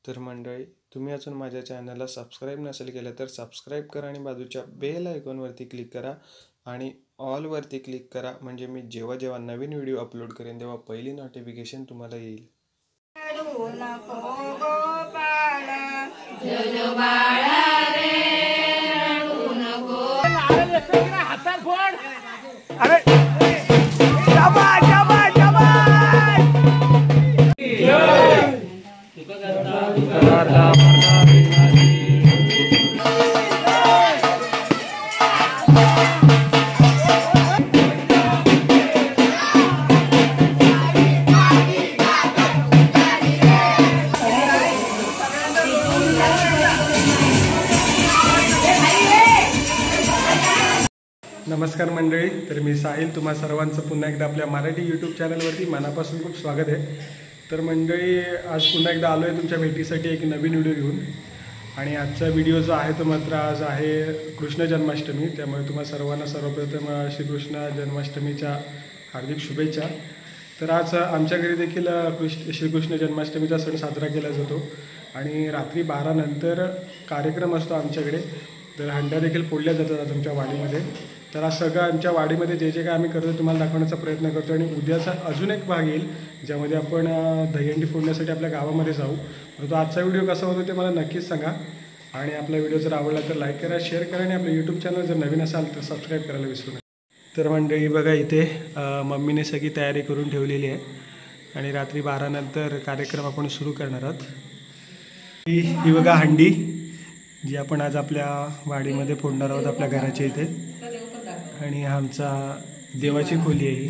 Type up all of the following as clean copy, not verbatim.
तर मंडळी, तुम्ही अजून माझ्या चॅनलला सबस्क्राईब नसेल केलं तर सबस्क्राईब करा आणि बाजूच्या बेल आयकॉनवरती क्लिक करा आणि ऑलवरती क्लिक करा, म्हणजे मी जेव्हा जेव्हा नवीन व्हिडिओ अपलोड करेन तेव्हा पहिली नोटिफिकेशन तुम्हाला येईल. नमस्कार मंडळी, तर मी साहिल, तुम्हा सर्वांचं पुन्हा एकदा आपल्या मराठी यूट्यूब चॅनलवरती मनापासून खूप स्वागत आहे. तर मंडळी, आज पुन्हा एकदा आलो आहे तुमच्या भेटीसाठी एक नवीन व्हिडिओ घेऊन. आणि आजचा व्हिडिओ जो आहे तो मात्र आज आहे कृष्ण जन्माष्टमी. त्यामुळे तुम्हा सर्वांना सर्वप्रथम श्रीकृष्ण जन्माष्टमीच्या हार्दिक शुभेच्छा. तर आज आमच्या घरी देखील श्रीकृष्ण जन्माष्टमीचा सण साजरा केला जातो आणि रात्री 12 नंतर कार्यक्रम असतो आमच्याकडे. तर हंड्या देखील फोडल्या जातात आमच्या वाडीमध्ये. तर आज सगळं आमच्या वाडीमध्ये जे जे काय आम्ही करतो तुम्हाला दाखवण्याचा प्रयत्न करतो. आणि उद्याचा अजून एक भाग येईल ज्यामध्ये आपण दहीहंडी फोडण्यासाठी आपल्या गावामध्ये जाऊ. तो आजचा व्हिडिओ कसा होतो ते मला नक्कीच सांगा. आणि आपला व्हिडिओ जर आवडला तर लाईक करा, शेअर करा आणि आपलं यूट्यूब चॅनल जर नवीन असाल तर सबस्क्राईब करायला विसरू नका. तर मंडळी बघा, इथे मम्मीने सगळी तयारी करून ठेवलेली आहे आणि रात्री 12 नंतर कार्यक्रम आपण सुरू करणार आहोत. ही बघा हंडी जी आपण आज आपल्या वाडीमध्ये फोडणार आहोत आपल्या घराच्या इथे. आणि हा आमचा देवाची खोली आहे ही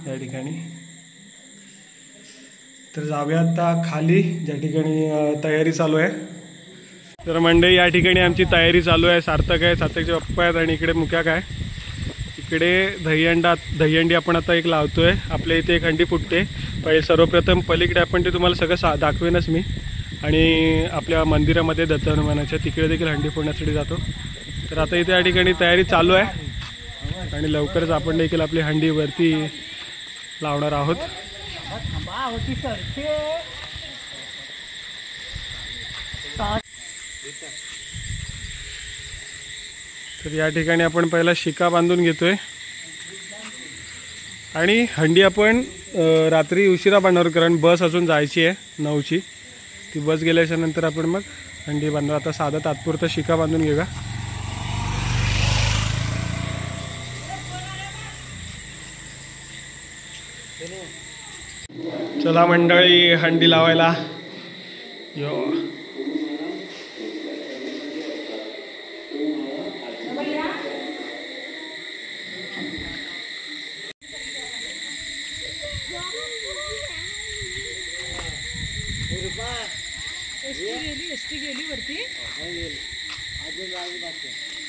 या ठिकाणी. तर जाऊया आता खाली ज्या ठिकाणी तयारी चालू आहे. तर मंडळी, या ठिकाणी आमची तयारी चालू आहे. सार्थक आहे, सार्थकचे पप्पा आहेत आणि इकडे मुक्या काय, इकडे दहीहंडी आपण आता एक लावतोय. आपल्या इथे एक हंडी फुटते. सर्वप्रथम पलीकडे आपण ते तुम्हाला सगळं दाखवेनच मी. आणि आपल्या मंदिरामध्ये दत्त हनुमानाच्या तिकडे देखील हंडी फोडण्यासाठी जातो. तर आता इथे या ठिकाणी तयारी चालू आहे आणि लवकरच आपण देखील आपली हंडी वरती लावणार आहोत. तर या ठिकाणी आपण पहिला शिका बांधून घेतोय आणि हंडी आपण रात्री उशिरा बांधणार, कारण बस अजून जायची आहे 9ची. ती बस गेल्याच्या नंतर आपण मग हंडी बांधणार. आता साधा तात्पुरता शिका बांधून घेऊया. चला मंडळी, हंडी लावायला यो. एसटी गेली वरती. अजून जायची बाकी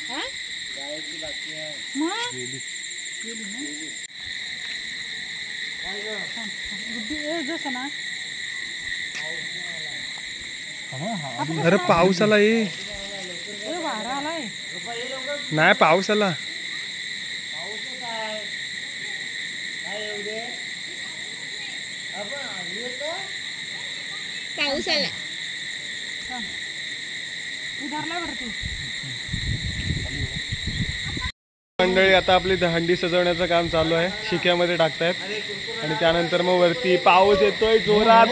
आहे. जायची बाकी आहे. मग गेली ना. अरे पाऊस आला, ये वारा आलाय. नाही, पाऊस आला. पाऊस आला. मंडळी, आता आपली हंडी सजवण्याचं काम चालू आहे. शिक्यामध्ये टाकतायत आणि त्यानंतर मग वरती पाऊस येतोय जोरात.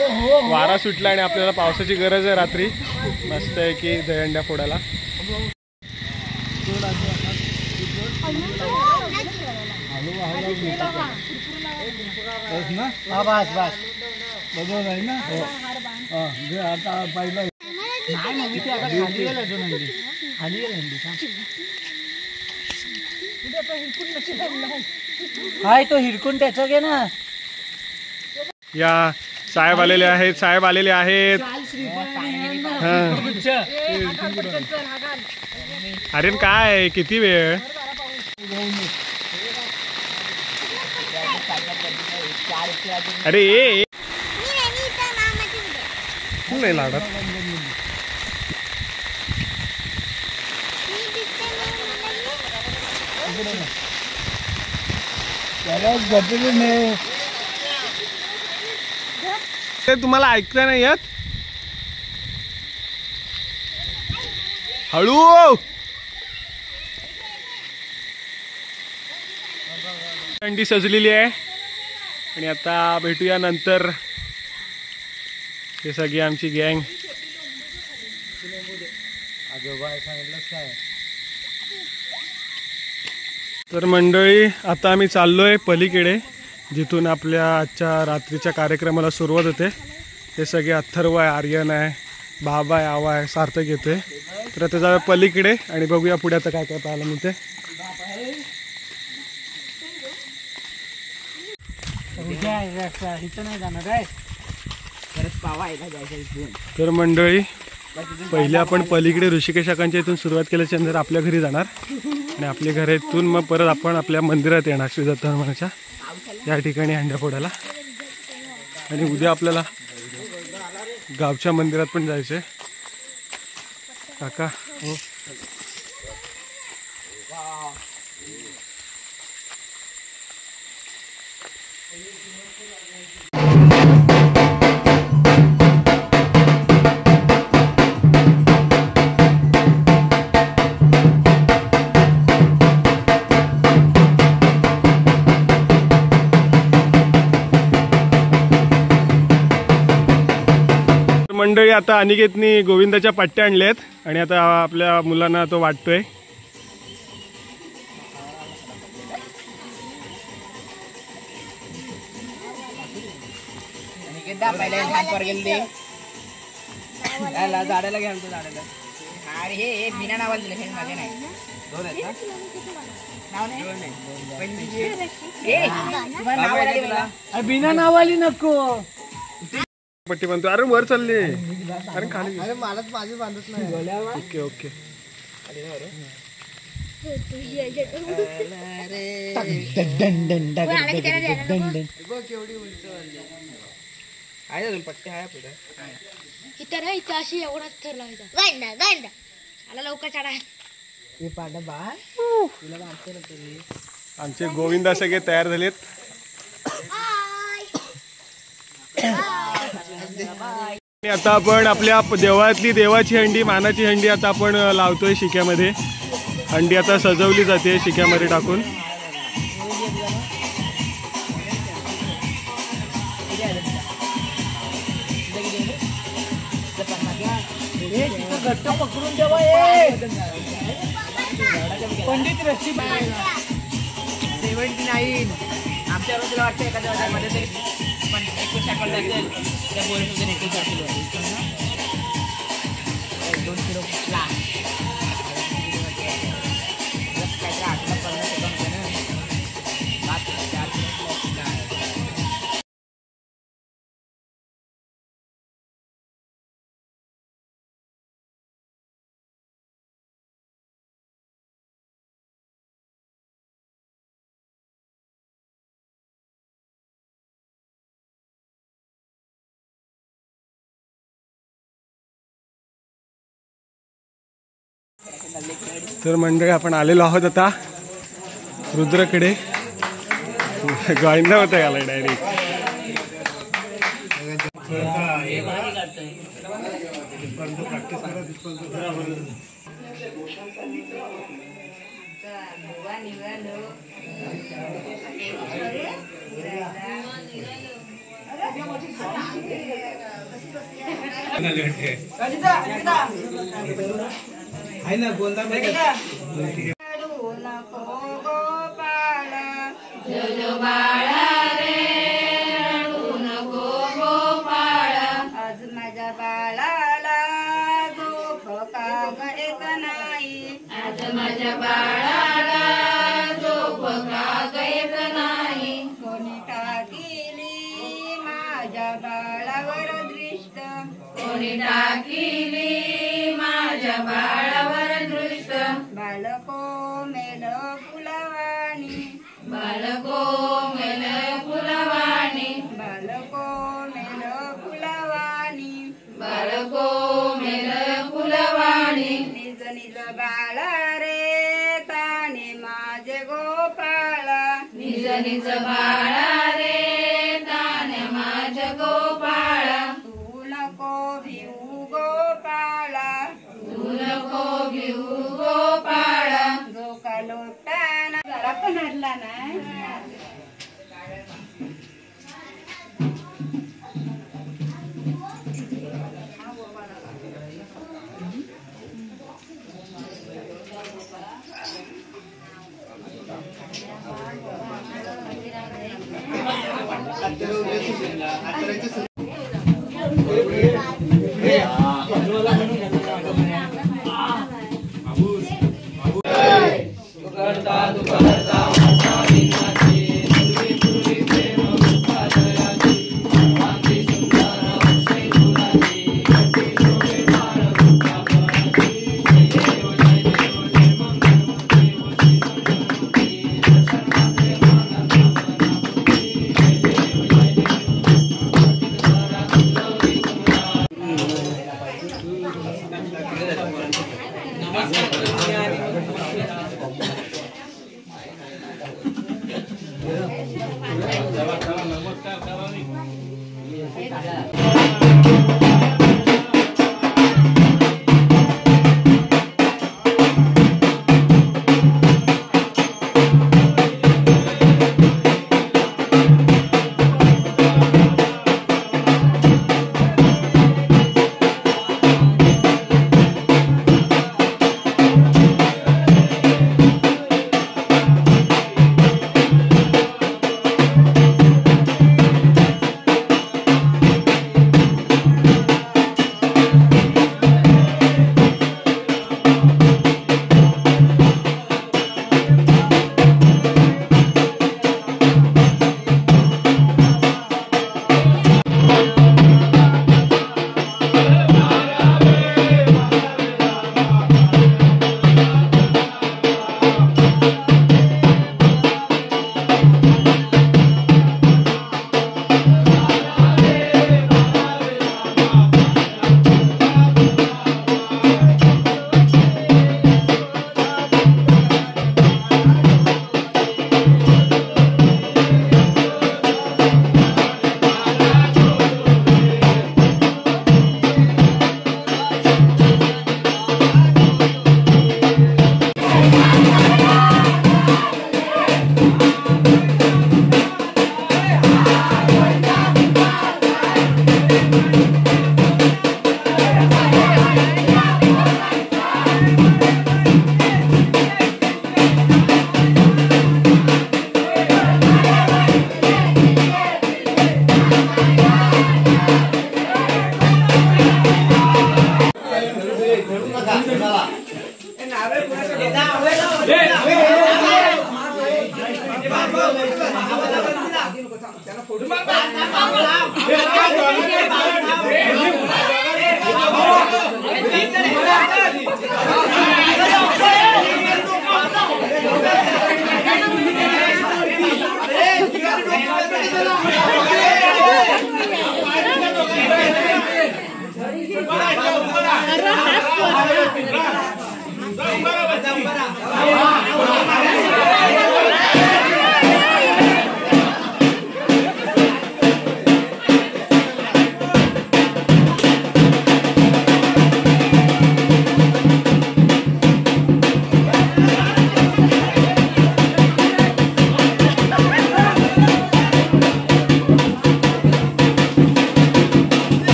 वारा सुटला आणि आपल्याला पावसाची गरज आहे रात्री. मस्त आहे की दहीहंड्या फोडायला. हाय तो हिरकून त्याचा घे ना. या साहेब आलेले आहेत, साहेब आलेले आहेत. अरे काय, किती वेळ. अरे ये नाही लाडत. ते तुम्हाला ऐकता नाही येत. हळू. अंडी सजलेली आहे आणि आता भेटूया नंतर. हे सगळी आमची गँग. तर मंडळी आता आम्ही चाललोय पलीकडे, जिथून आपल्या आजच्या रात्रीच्या कार्यक्रमाला सुरुवात होते. हे सगळे अथर्व आहे, आर्यन आहे, बाबा आहे, आवा आहे, सार्थक येतोय. तर आता जाऊया पलीकडे आणि बघूया पुढे आता काय काय पाहायला मिळते. तर मंडळी पहिले आपण पलीकडे ऋषिकेशाकांच्या इथून सुरुवात केल्याच्या नंतर आपल्या घरी जाणार आणि आपल्या घरातून मग परत आपण आपल्या मंदिरात येणार श्री दत्त हनुमानाच्या या ठिकाणी हंड्या फोडायला. आणि उद्या आपल्याला गावच्या मंदिरात पण जायचंय. काका हो. मंडळी आता अनिकेतनी गोविंदाच्या पट्ट्या आणल्यात आणि आता आपल्या मुलांना तो वाटतोय. बिना नावाली नको पट्टी बांधतो. अरे वर चालले. अरे खाली. अरे मलाच माझी बांधत नाही. Okay okay. पट्टी आहे पुढे इतर इथं अशी एवढाच थर लावायचा. गांडा गांडा आला लवकर चढा. हे पाडा बा तुला बांधतो ना तुम्ही. आमचे गोविंदा सगळे तयार झालेत. आता आपण आपल्या देवळातली देवाची हंडी, मानाची हंडी आता आपण लावतोय शिक्यामध्ये. हंडी आता सजवली जाते शिक्यामध्ये टाकून. घट्ट पकडून देवा. पंडित रस्सी 79 आमच्या रोजला वाटतं एखाद्या वाट्यामध्ये तरी पण 21 असेल त्या बोरीमध्ये 21 किलो 2 किलो ला काहीतरी 850 होतं ना 4 किलो. तर मंडळी आपण आलेलो आहोत आता रुद्रकडे. गायंदा होता याला डायरेक्ट. आहे ना गोंदा आज माझ्या बाळाला झोप का गयत नाही. आज माझ्या बाळाला झोप का गयत नाही. कोणी टाकिली माझ्या बाळावर दृष्ट. कोणी टाकिली माझ्या बाळावर दृष्ट. बाळको मेल फुलवाणी. बाळको मेल फुलवाणी. बाळको मेल फुलवाणी. बाळको मेल फुलवाणी. निज निज बाळा रे ताने माझे गोपाळा. निज निज बाळा रे ताने माझे गोपाळा. तू नको भिऊ गोपाळा. तू नको नको घेऊ गोपाळ जो का लोटाना जरा पण हरला नाही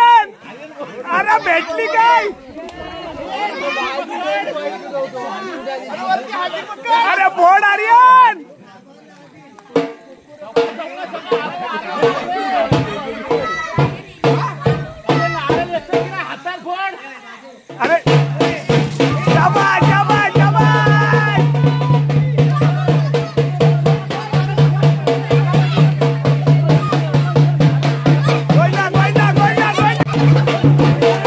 अरे भेटली काय? अरे बोर्ड आर्यन अरे शाबाश शाबाश शाबाश गोइंदा गोइंदा गोइंदा गोइंदा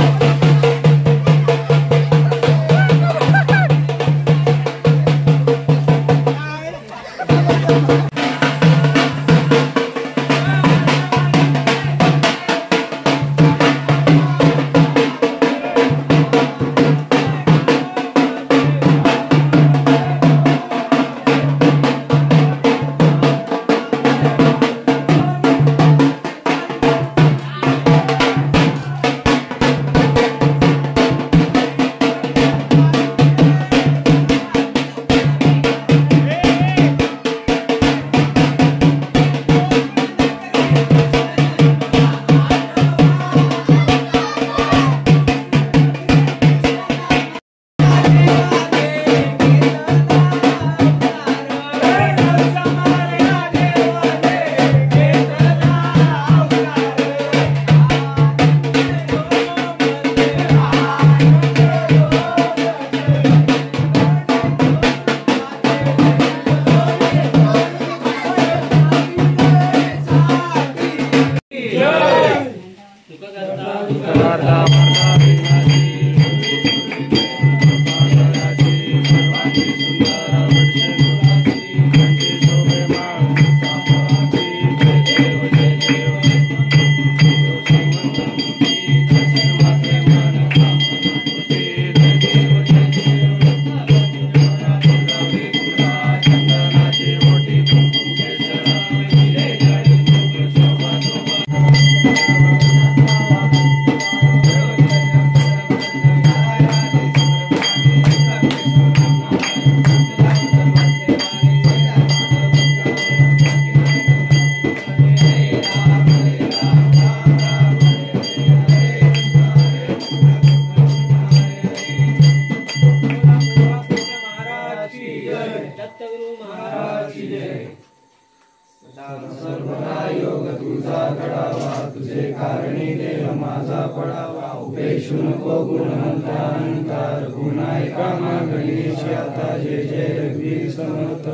योग तुझा घडावा तुझे कारणी देह माझा पडावा उपेक्षु नको गुणवंता अहंकार गुणाय कामा गणेश आता जय जय रघुवीर समर्थ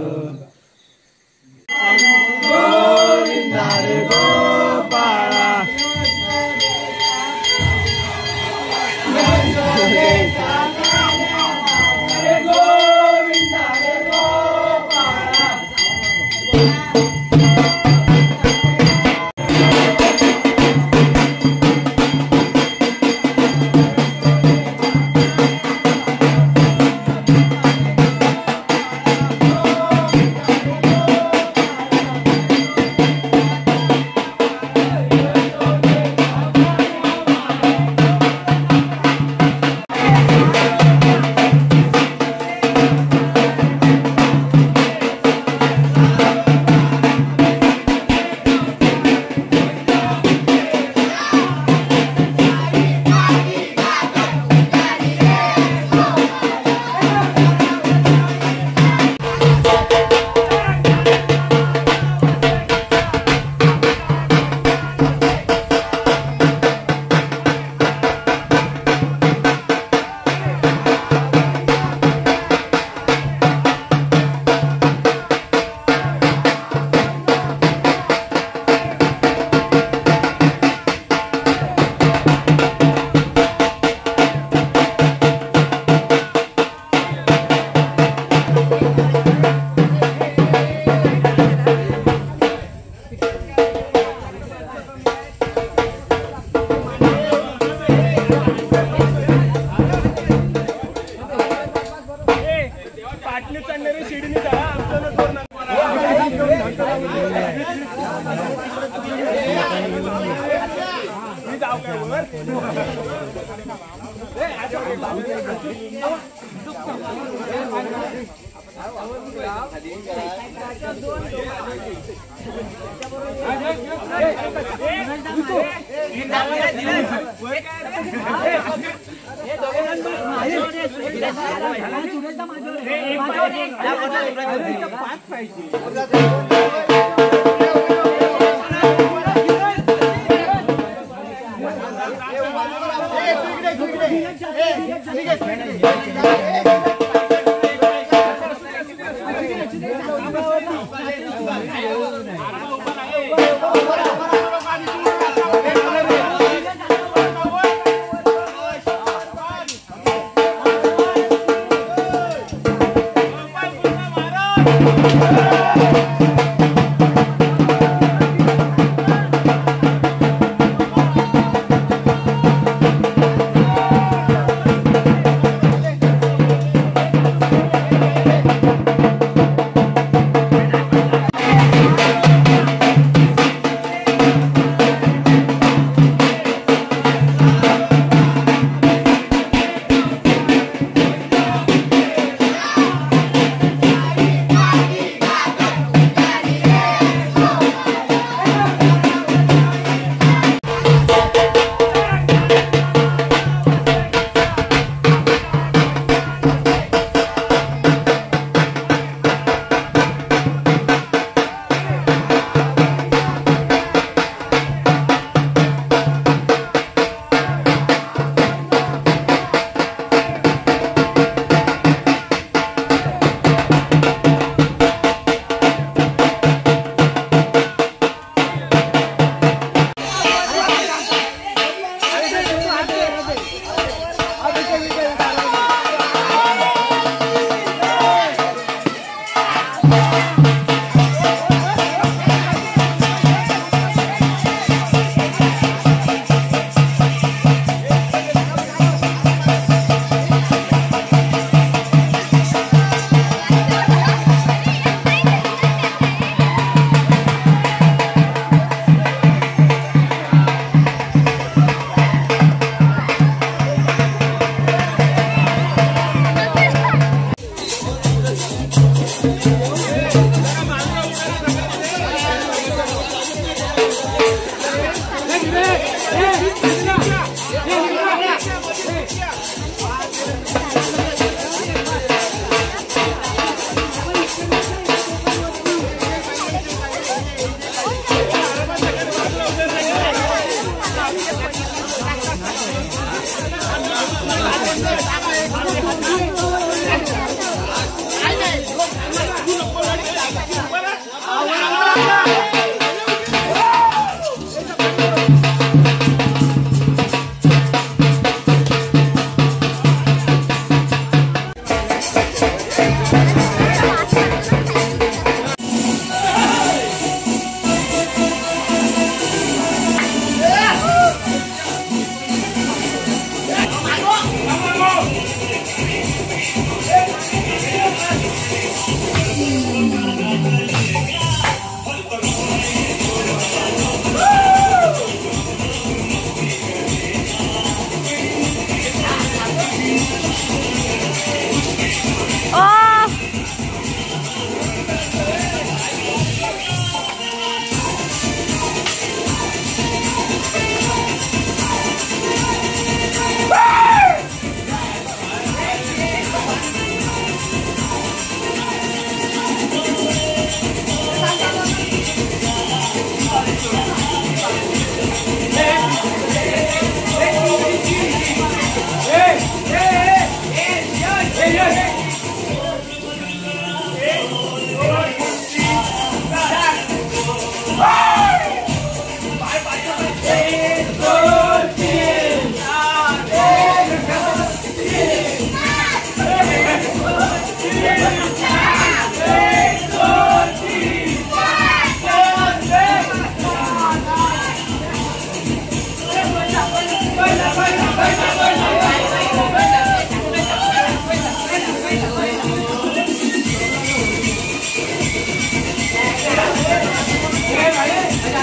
गोविंदा रे गोपाळा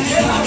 Hey,